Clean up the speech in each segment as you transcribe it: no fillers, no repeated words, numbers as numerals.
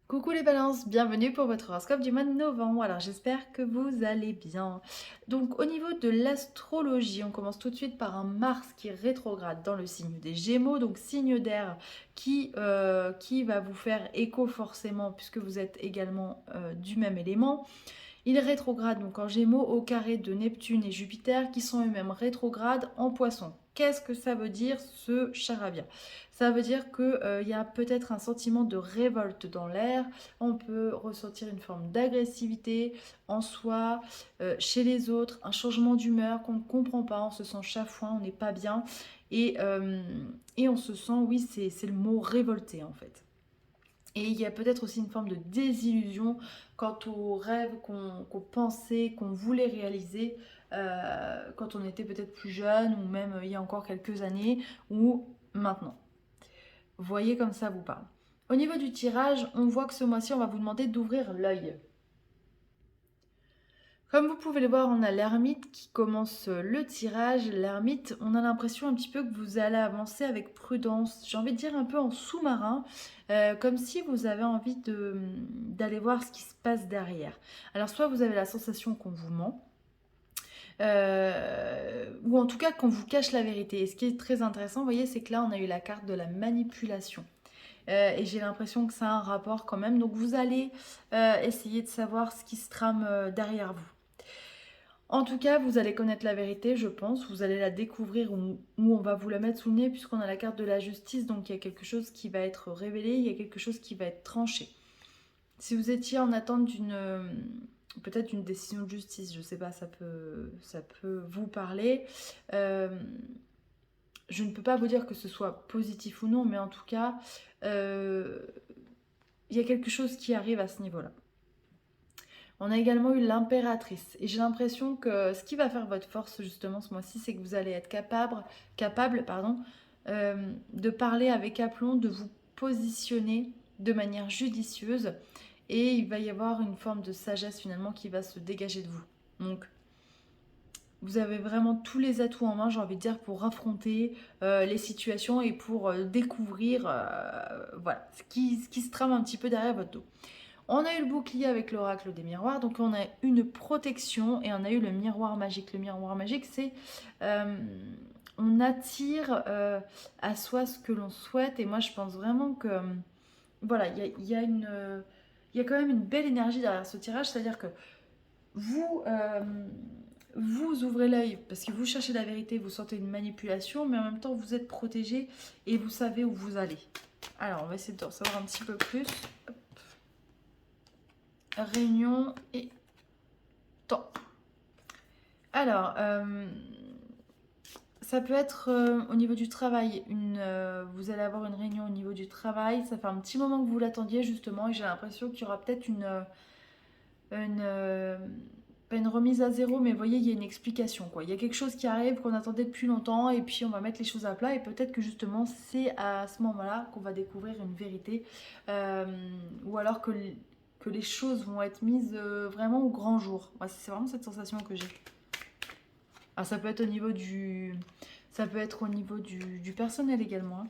Coucou les balances, bienvenue pour votre horoscope du mois de novembre. Alors j'espère que vous allez bien. Donc au niveau de l'astrologie, on commence tout de suite par un Mars qui rétrograde dans le signe des Gémeaux, donc signe d'air qui va vous faire écho forcément puisque vous êtes également du même élément. Il rétrograde donc en Gémeaux au carré de Neptune et Jupiter qui sont eux-mêmes rétrogrades en Poisson. Qu'est-ce que ça veut dire ce charabia? Ça veut dire qu'il y a peut-être un sentiment de révolte dans l'air, on peut ressentir une forme d'agressivité en soi, chez les autres, un changement d'humeur qu'on ne comprend pas, on se sent chafouin, on n'est pas bien et, euh, et on se sent, oui, c'est le mot révolté en fait. Et il y a peut-être aussi une forme de désillusion quant aux rêves qu'on pensait, qu'on voulait réaliser quand on était peut-être plus jeune ou même il y a encore quelques années ou maintenant. Voyez comme ça vous parle. Au niveau du tirage, on voit que ce mois-ci, on va vous demander d'ouvrir l'œil. Comme vous pouvez le voir, on a l'ermite qui commence le tirage. L'ermite, on a l'impression un petit peu que vous allez avancer avec prudence. J'ai envie de dire un peu en sous-marin, comme si vous avez envie d'aller voir ce qui se passe derrière. Alors soit vous avez la sensation qu'on vous ment, ou en tout cas qu'on vous cache la vérité. Et ce qui est très intéressant, vous voyez, c'est que là, on a eu la carte de la manipulation. Et j'ai l'impression que ça a un rapport quand même. Donc vous allez essayer de savoir ce qui se trame derrière vous. En tout cas, vous allez connaître la vérité, je pense. Vous allez la découvrir ou on va vous la mettre sous le nez puisqu'on a la carte de la justice. Donc il y a quelque chose qui va être révélé, il y a quelque chose qui va être tranché. Si vous étiez en attente peut-être d'une décision de justice, je ne sais pas, ça peut vous parler. Euh, je ne peux pas vous dire que ce soit positif ou non, mais en tout cas, euh, il y a quelque chose qui arrive à ce niveau-là. On a également eu l'impératrice. Et j'ai l'impression que ce qui va faire votre force justement ce mois-ci, c'est que vous allez être capable de parler avec aplomb, de vous positionner de manière judicieuse. Et il va y avoir une forme de sagesse finalement qui va se dégager de vous. Donc vous avez vraiment tous les atouts en main, j'ai envie de dire, pour affronter les situations et pour découvrir voilà, ce qui se trame un petit peu derrière votre dos. On a eu le bouclier avec l'oracle des miroirs, donc on a une protection et on a eu le miroir magique. Le miroir magique, c'est euh, on attire à soi ce que l'on souhaite et moi je pense vraiment que voilà, il y a quand même une belle énergie derrière ce tirage, c'est-à-dire que vous, vous ouvrez l'œil parce que vous cherchez la vérité, vous sentez une manipulation, mais en même temps vous êtes protégé et vous savez où vous allez. Alors on va essayer de savoir un petit peu plus. Réunion et temps. Alors, ça peut être au niveau du travail. Vous allez avoir une réunion au niveau du travail. Ça fait un petit moment que vous l'attendiez justement et j'ai l'impression qu'il y aura peut-être une, euh, pas une remise à zéro, mais vous voyez, il y a une explication quoi. Il y a quelque chose qui arrive qu'on attendait depuis longtemps et puis on va mettre les choses à plat et peut-être que justement c'est à ce moment-là qu'on va découvrir une vérité euh, ou alors que les choses vont être mises vraiment au grand jour. Ouais, c'est vraiment cette sensation que j'ai. Alors ça peut être au niveau ça peut être au niveau du personnel également, hein.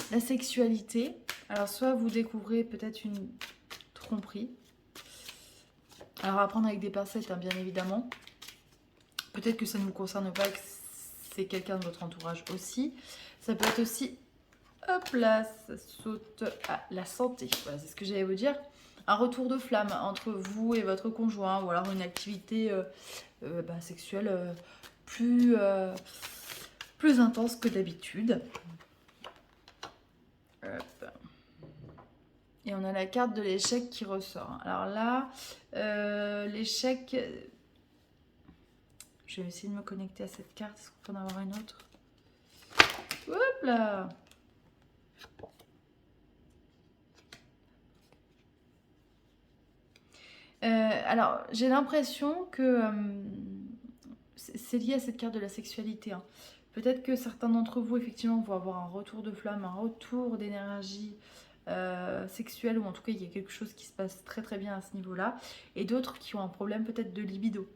La sexualité. Alors soit vous découvrez peut-être une tromperie. Alors à prendre avec des pincettes, hein, bien évidemment. Peut-être que ça ne vous concerne pas, que c'est quelqu'un de votre entourage aussi. Ça peut être aussi, hop là, ça saute à la santé. Voilà, c'est ce que j'allais vous dire. Un retour de flamme entre vous et votre conjoint, ou alors une activité sexuelle plus, euh, plus intense que d'habitude. Et on a la carte de l'échec qui ressort. Alors là, l'échec, je vais essayer de me connecter à cette carte. Est-ce qu'on peut en avoir une autre? Hop là! Alors, j'ai l'impression que c'est lié à cette carte de la sexualité, hein. Peut-être que certains d'entre vous, effectivement, vont avoir un retour de flamme, un retour d'énergie sexuelle, ou en tout cas, il y a quelque chose qui se passe très très bien à ce niveau-là. Et d'autres qui ont un problème peut-être de libido.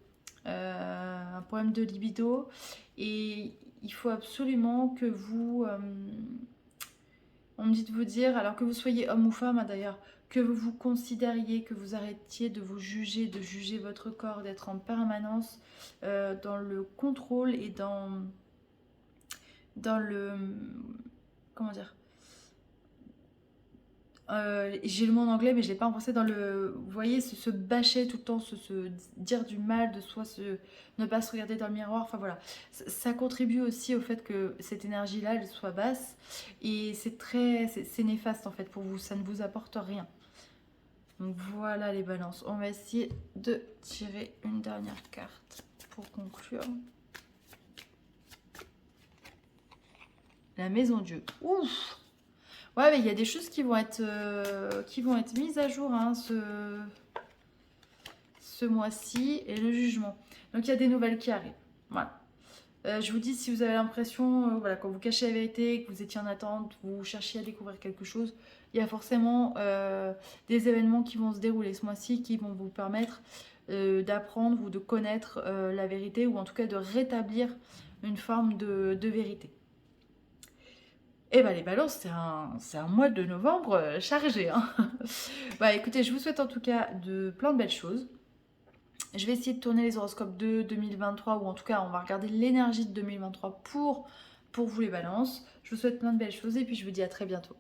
Un problème de libido. Et il faut absolument que vous... on me dit de vous dire, alors que vous soyez homme ou femme d'ailleurs, que vous vous considériez, que vous arrêtiez de vous juger, de juger votre corps, d'être en permanence dans le contrôle et dans le... Comment dire, j'ai le mot en anglais mais je l'ai pas en français, dans le, vous voyez, se bâcher tout le temps, se dire du mal de soi, ne pas se regarder dans le miroir, enfin voilà, ça contribue aussi au fait que cette énergie là elle soit basse, et c'est néfaste en fait pour vous, ça ne vous apporte rien. Donc voilà les balances, on va essayer de tirer une dernière carte pour conclure. La maison Dieu, ouf. Ouais, mais il y a des choses qui vont être mises à jour hein, ce mois-ci, et le jugement. Donc il y a des nouvelles qui arrivent. Voilà. Je vous dis, si vous avez l'impression, voilà, quand vous cachez la vérité, que vous étiez en attente, vous cherchiez à découvrir quelque chose, il y a forcément des événements qui vont se dérouler ce mois-ci qui vont vous permettre d'apprendre ou de connaître la vérité, ou en tout cas de rétablir une forme de vérité. Et bah les balances, c'est un mois de novembre chargé. Hein. Bah écoutez, je vous souhaite en tout cas plein de belles choses. Je vais essayer de tourner les horoscopes de 2023, ou en tout cas on va regarder l'énergie de 2023 pour vous les balances. Je vous souhaite plein de belles choses et puis je vous dis à très bientôt.